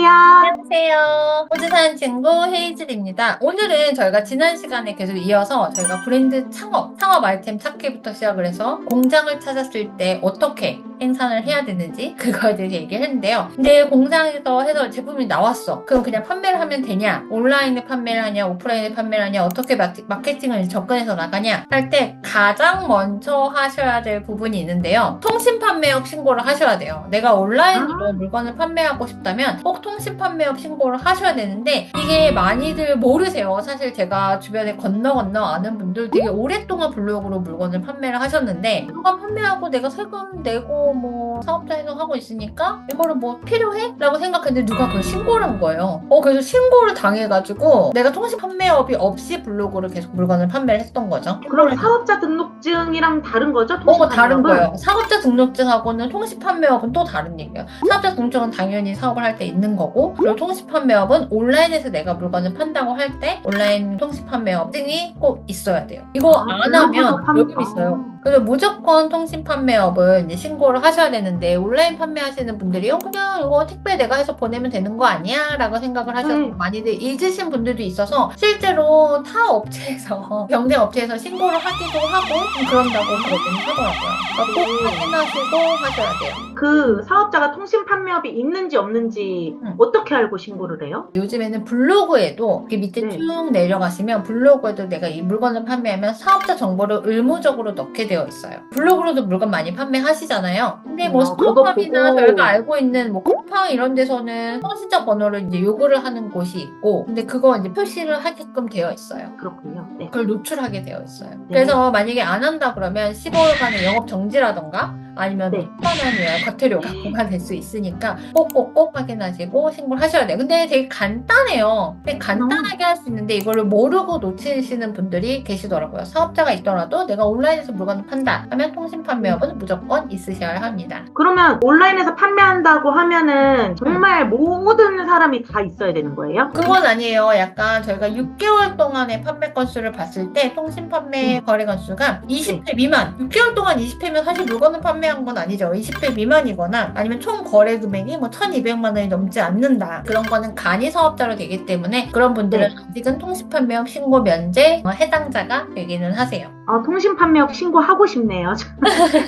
안녕하세요. 안녕하세요. 호주 사는 친구 헤이즐입니다. 오늘은 저희가 지난 시간에 계속 이어서 저희가 브랜드 창업 아이템 찾기부터 시작을 해서 공장을 찾았을 때 어떻게 생산을 해야 되는지 그거에 대해서 얘기를 했는데요. 근데 공장에서 해서 제품이 나왔어. 그럼 그냥 판매를 하면 되냐? 온라인에 판매를 하냐? 오프라인에 판매를 하냐? 어떻게 마케팅을 접근해서 나가냐? 할 때 가장 먼저 하셔야 될 부분이 있는데요. 통신 판매업 신고를 하셔야 돼요. 내가 온라인으로 물건을 판매하고 싶다면 꼭 통신 판매업 신고를 하셔야 되는데 이게 많이들 모르세요. 사실 제가 주변에 건너 아는 분들 되게 오랫동안 블로그로 물건을 판매를 하셨는데 물건 판매하고 내가 세금 내고 뭐 사업자 행동하고 있으니까 이거를 뭐 필요해? 라고 생각했는데 누가 그걸 신고를 한 거예요. 그래서 신고를 당해가지고 내가 통신 판매업이 없이 블로그로 계속 물건을 판매를 했던 거죠. 그럼 사업자 등록증이랑 다른 거죠? 다른 거예요. 사업자 등록증하고는 통신 판매업은 또 다른 얘기예요. 사업자 등록증은 당연히 사업을 할 때 있는 거고, 그리고 통신 판매업은 온라인에서 내가 물건을 판다고 할 때 온라인 통신 판매업 등이 꼭 있어야 돼요. 이거 안 하면 요금 있어요. 그래서 무조건 통신 판매업은 이제 신고를 하셔야 되는데 온라인 판매하시는 분들이 그냥 이거 택배 내가 해서 보내면 되는 거 아니야? 라고 생각을 하셔서 많이들 잊으신 분들도 있어서 실제로 타 업체에서 경쟁 업체에서 신고를 하기도 하고 좀 그런다고 그러긴 하더라고요. 꼭 확인하시고 하셔야 돼요. 그 사업자가 통신 판매업이 있는지 없는지 어떻게 알고 신고를 해요? 요즘에는 블로그에도 이렇게 밑에 쭉 내려가시면 블로그에도 내가 이 물건을 판매하면 사업자 정보를 의무적으로 넣게 되어 있어요. 블로그로도 물건 많이 판매하시잖아요. 근데 뭐 스토어팜이나 저희가 알고 있는 뭐 쿠팡 이런 데서는 통신자 번호를 이제 요구를 하는 곳이 있고 근데 그거 이제 표시를 하게끔 되어 있어요. 그렇군요. 네. 그걸 노출하게 되어 있어요. 그래서 만약에 안 한다 그러면 15일간의 영업 정지라던가 아니면 10,000원의 과태료가 부과될 수 있으니까 꼭 확인하시고 신고를 하셔야 돼요. 근데 되게 간단해요. 되게 간단하게 할 수 있는데 이거를 모르고 놓치시는 분들이 계시더라고요. 사업자가 있더라도 내가 온라인에서 물건을 판다 하면 통신 판매업은 무조건 있으셔야 합니다. 그러면 온라인에서 판매한다고 하면은 정말 모든 사람이 다 있어야 되는 거예요? 그건 아니에요. 약간 저희가 6개월 동안의 판매 건수를 봤을 때 통신 판매 거래 건수가 20회 미만. 6개월 동안 20회면 사실 물건을 판매한 건 아니죠. 20회 미만이거나 아니면 총 거래 금액이 뭐 1,200만 원이 넘지 않는다. 그런 거는 간이 사업자로 되기 때문에 그런 분들은 아직은 통신 판매업 신고 면제 해당자가 되기는 하세요. 통신 판매업 신고하고 싶네요.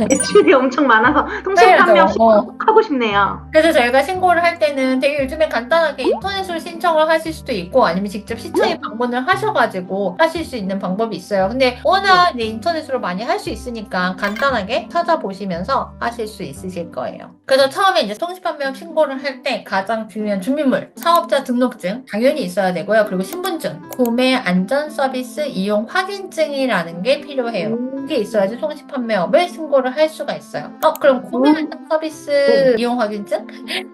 매출이 엄청 많아서 통신 판매업 신고하고 싶네요. 그래서 저희가 신고를 할 때는 되게 요즘에 간단하게 인터넷으로 신청을 하실 수도 있고 아니면 직접 시청에 방문을 하셔가지고 하실 수 있는 방법이 있어요. 근데 워낙 이제 인터넷으로 많이 할 수 있으니까 간단하게 찾아보시면서 하실 수 있으실 거예요. 그래서 처음에 이제 통신 판매업 신고를 할 때 가장 중요한 준비물 사업자 등록증 당연히 있어야 되고요. 그리고 신분증, 구매 안전 서비스 이용 확인증이라는 게 필요해요. 그게 있어야지 통신 판매업을 신고를 할 수가 있어요. 그럼 구매 안전 서비스 이용 확인증?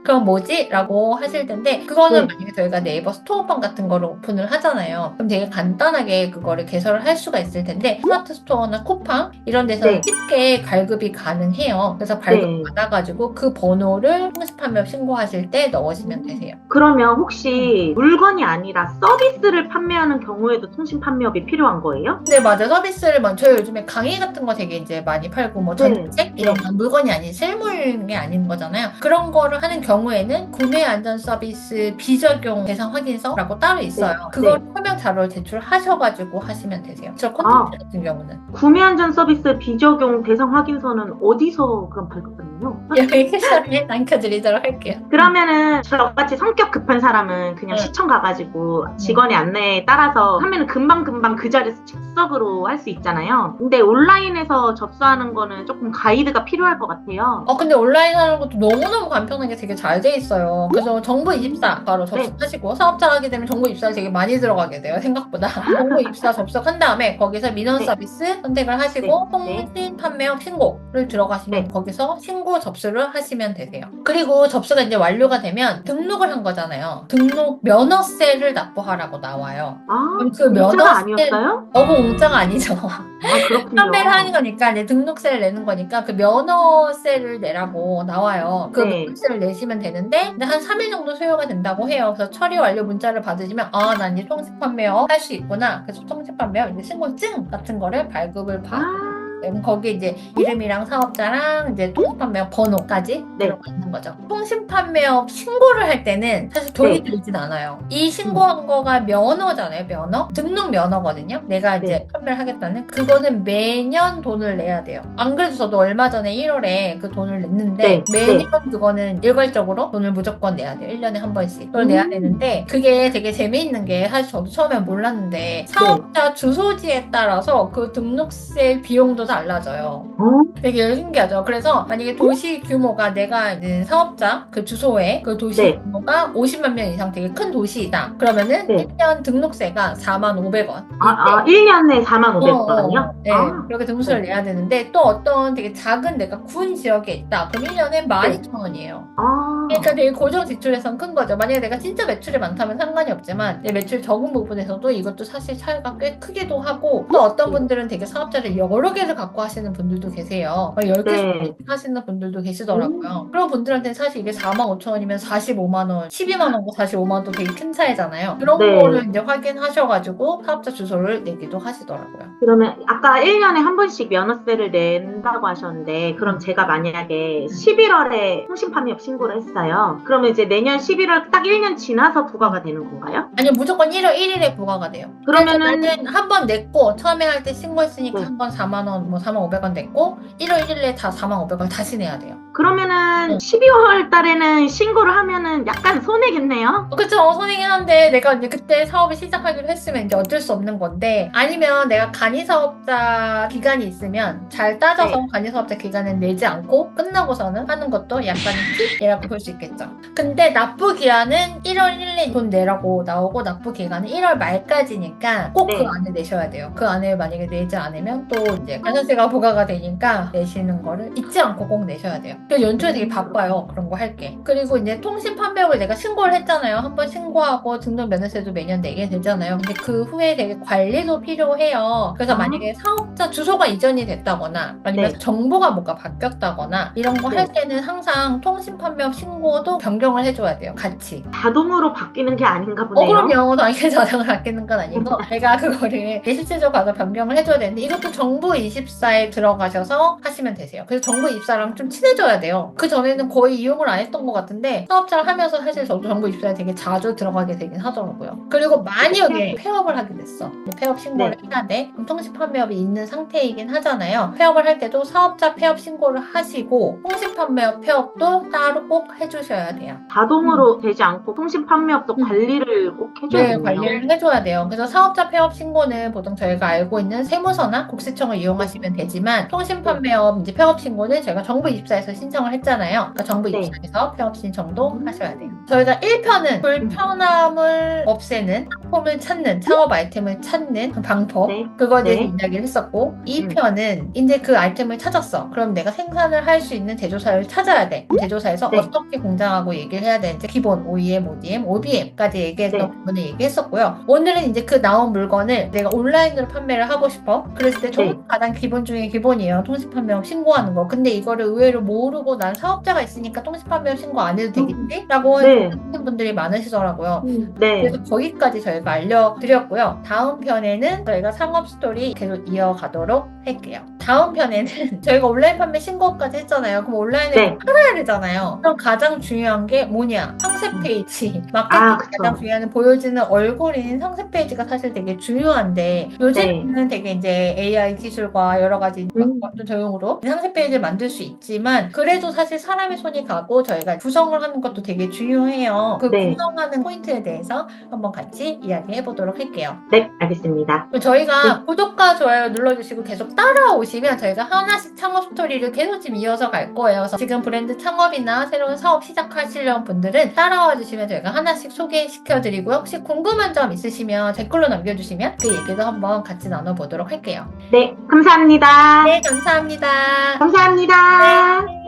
그럼 뭐지? 라고 하실 텐데 그거는 만약에 저희가 네이버 스토어팜 같은 거를 오픈을 하잖아요. 그럼 되게 간단하게 그거를 개설을 할 수가 있을 텐데 스마트 스토어나 쿠팡 이런 데서는 쉽게 발급이 가능해요. 그래서 발급 받아가지고 그 번호를 통신 판매업 신고하실 때 넣으시면 되세요. 그러면 혹시 물건이 아니라 서비스를 판매하는 경우에도 통신 판매업이 필요한 거예요? 네, 맞아요. 서비스를 저희 요즘에 강의 같은 거 되게 이제 많이 팔고 뭐 전책 이런 건 물건이 아닌 실물이 아닌 거잖아요. 그런 거를 하는 경우에는 구매 안전 서비스 비적용 대상 확인서라고 따로 있어요. 그걸 설명 자료를 제출하셔가지고 하시면 되세요. 저 콘텐츠 같은 경우는 구매 안전 서비스 비적용 대상 확인서는 어디서 그럼 발급받나요? 여기 캐셔에 남겨드리도록 할게요. 그러면은 저같이 성격 급한 사람은 그냥 시청 가가지고 직원의 안내에 따라서 하면은 금방 그 자리에서 즉석으로 할 수 있잖아요. 근데 온라인에서 접수하는 거는 조금 가이드가 필요할 것 같아요. 근데 온라인 하는 것도 너무너무 간편하게 되게 잘 돼 있어요. 그래서 정보24 바로 접속하시고 사업자 하게 되면 정보24에 되게 많이 들어가게 돼요. 생각보다. 정보24 접속한 다음에 거기서 민원 서비스 선택을 하시고 통신 판매업 신고를 들어가시면 거기서 신고 접수를 하시면 되세요. 그리고 접수가 이제 완료가 되면 등록을 한 거잖아요. 등록 면허세를 납부하라고 나와요. 그럼 그 공짜가 아니었어요? 공짜가 아니죠. 그렇군요. 판매를 하는 거니까 이제 등록세를 내는 거니까 그 면허세를 내라고 나와요. 그 면허세를 내시면 되는데 한 3일 정도 소요가 된다고 해요. 그래서 처리 완료 문자를 받으시면 난 이제 통신 판매업 할 수 있구나. 그래서 통신 판매업 이제 신고증 같은 거를 발급을 받아요. 그럼 거기 이제 이름이랑 사업자랑 이제 통신판매업 번호까지 네. 들어가 있는 거죠. 통신판매업 신고를 할 때는 사실 돈이 네. 들진 않아요. 이 신고한 거가 면허잖아요. 면허? 등록 면허거든요. 내가 이제 네. 판매를 하겠다는 그거는 매년 돈을 내야 돼요. 안 그래도 저도 얼마 전에 1월에 그 돈을 냈는데 네. 매년 그거는 일괄적으로 돈을 무조건 내야 돼요. 1년에 한 번씩 그걸 내야 되는데 그게 되게 재미있는 게 사실 저도 처음엔 몰랐는데 사업자 주소지에 따라서 그 등록세 비용도 달라져요. 되게 신기하죠. 그래서 만약에 도시 규모가 내가 있는 사업자 그 주소에 그 도시 네. 규모가 50만 명 이상 되게 큰 도시이다. 그러면은 네. 1년 등록세가 4,500원. 1년에 45,000원이요? 네. 그렇게 등록세를 내야 되는데 또 어떤 되게 작은 내가 군 지역에 있다. 그럼 1년에 12,000원이에요. 그러니까 되게 고정 지출에선 큰 거죠. 만약에 내가 진짜 매출이 많다면 상관이 없지만 내 매출 적은 부분에서도 이것도 사실 차이가 꽤 크기도 하고 또 어떤 분들은 되게 사업자를 여러 개를 갖고 하시는 분들도 계세요. 10개씩 하시는 분들도 계시더라고요. 그런 분들한테는 사실 이게 45,000원이면 45만 원, 12만 원과 45만 원도 되게 큰 차이잖아요. 그런 거를 이제 확인하셔가지고 사업자 주소를 내기도 하시더라고요. 그러면 아까 1년에 한 번씩 면허세를 낸다고 하셨는데 그럼 제가 만약에 11월에 통신판매업 신고를 했어요. 그러면 이제 내년 11월 딱 1년 지나서 부과가 되는 건가요? 아니요, 무조건 1월 1일에 부과가 돼요. 그러면은 한 번 냈고 처음에 할 때 신고했으니까 한 번 4만 원, 뭐 4,500원 냈고 1월 1일에 다 4,500원 다시 내야 돼요. 그러면은 12월 달에는 신고를 하면은 약간 손해겠네요? 그쵸, 손해긴 한데 내가 이제 그때 사업을 시작하기로 했으면 이제 어쩔 수 없는 건데 아니면 내가 간이사업자 기간이 있으면 잘 따져서 간이사업자 기간은 내지 않고 끝나고서는 하는 것도 약간 팁이라고 볼 수 있겠죠. 근데 납부 기한은 1월 1일에 돈 내라고 나오고 납부 기간은 1월 말까지니까 꼭 그 안에 내셔야 돼요. 그 안에 만약에 내지 않으면 또 이제 관세가 부과가 되니까 내시는 거를 잊지 않고 꼭 내셔야 돼요. 그래서 연초에 되게 바빠요. 그런 거 할게. 그리고 이제 통신 판매업을 내가 신고를 했잖아요. 한번 신고하고 등록 면허세도 매년 내게 되잖아요. 근데 그 후에 되게 관리도 필요해요. 그래서 만약에 사업자 주소가 이전이 됐다거나 아니면 정보가 뭔가 바뀌었다거나 이런 거 할 때는 항상 통신 판매업 신고도 변경을 해줘야 돼요. 같이. 자동으로 바뀌는 게 아닌가 보네요. 그럼요. 당연히 자동으로 바뀌는 건 아니고 내가 그거를 실질적으로 가서 변경을 해줘야 되는데 이것도 정부24에 들어가셔서 하시면 되세요. 그래서 정부24랑 좀 친해져야 돼요. 그 전에는 거의 이용을 안 했던 것 같은데 사업자를 하면서 사실 저도 정부24에 되게 자주 들어가게 되긴 하더라고요. 그리고 만약에 폐업을 하게 됐어. 폐업 신고를 해야 돼. 그럼 통신판매업이 있는 상태이긴 하잖아요. 폐업을 할 때도 사업자 폐업 신고를 하시고 통신판매업 폐업도 따로 꼭 해주셔야 돼요. 자동으로 되지 않고 통신판매업도 관리를 꼭 해줘야 돼요. 관리를 해줘야 돼요. 그래서 사업자 폐업 신고는 보통 저희가 알고 있는 세무서나 국세청을 이용하시면 되지만 통신판매업 이제 폐업 신고는 저희가 정부24에서 신청을 했잖아요. 그러니까 정부24에서 폐업 신청도 하셔야 돼요. 저희가 1편은 불편함을 없애는 상품을 찾는 창업 아이템을 찾는 방법 그거에 대해서 이야기를 했었고 2편은 이제 그 아이템을 찾았어. 그럼 내가 생산을 할 수 있는 제조사를 찾아야 돼. 제조사에서 어떻게 공장하고 얘기를 해야 되는지 기본 OEM, ODM, OBM까지 얘기했던 부분을 얘기했었고요. 오늘은 이제 그 나온 물건을 내가 온라인으로 판매를 하고 싶어. 그랬을 때 가장 기본 중에 기본이에요. 통신판매업 신고하는 거. 근데 이거를 의외로 모르고 난 사업자가 있으니까 통신판매업 신고 안 해도 되겠지? 라고 하시는 분들이 많으시더라고요. 그래서 거기까지 저희가 알려드렸고요. 다음 편에는 저희가 상업 스토리 계속 이어가도록 할게요. 다음 편에는 저희가 온라인 판매 신고까지 했잖아요. 그럼 온라인에 팔아야 되잖아요. 그럼 가장 중요한 게 뭐냐? 상세 페이지. 마케팅 가장 중요한 보여지는 얼굴인 상세 페이지가 사실 되게 중요한데 요즘에는 되게 이제 AI 기술과 여러 가지 어떤 적용으로 상세 페이지를 만들 수 있지만 그래도 사실 사람의 손이 가고 저희가 구성을 하는 것도 되게 중요해요. 그 구성하는 포인트에 대해서 한번 같이 이야기해 보도록 할게요. 네, 알겠습니다. 저희가 구독과 좋아요 눌러주시고 계속 따라오시면 저희가 하나씩 창업 스토리를 계속 지금 이어서 갈 거예요. 그래서 지금 브랜드 창업이나 새로운 사업 시작하시려는 분들은 따라와 주시면 저희가 하나씩 소개시켜 드리고요. 혹시 궁금한 점 있으시면 댓글로 남겨주시면 그 얘기도 한번 같이 나눠보도록 할게요. 네, 감사합니다. 네, 감사합니다. 감사합니다. 네.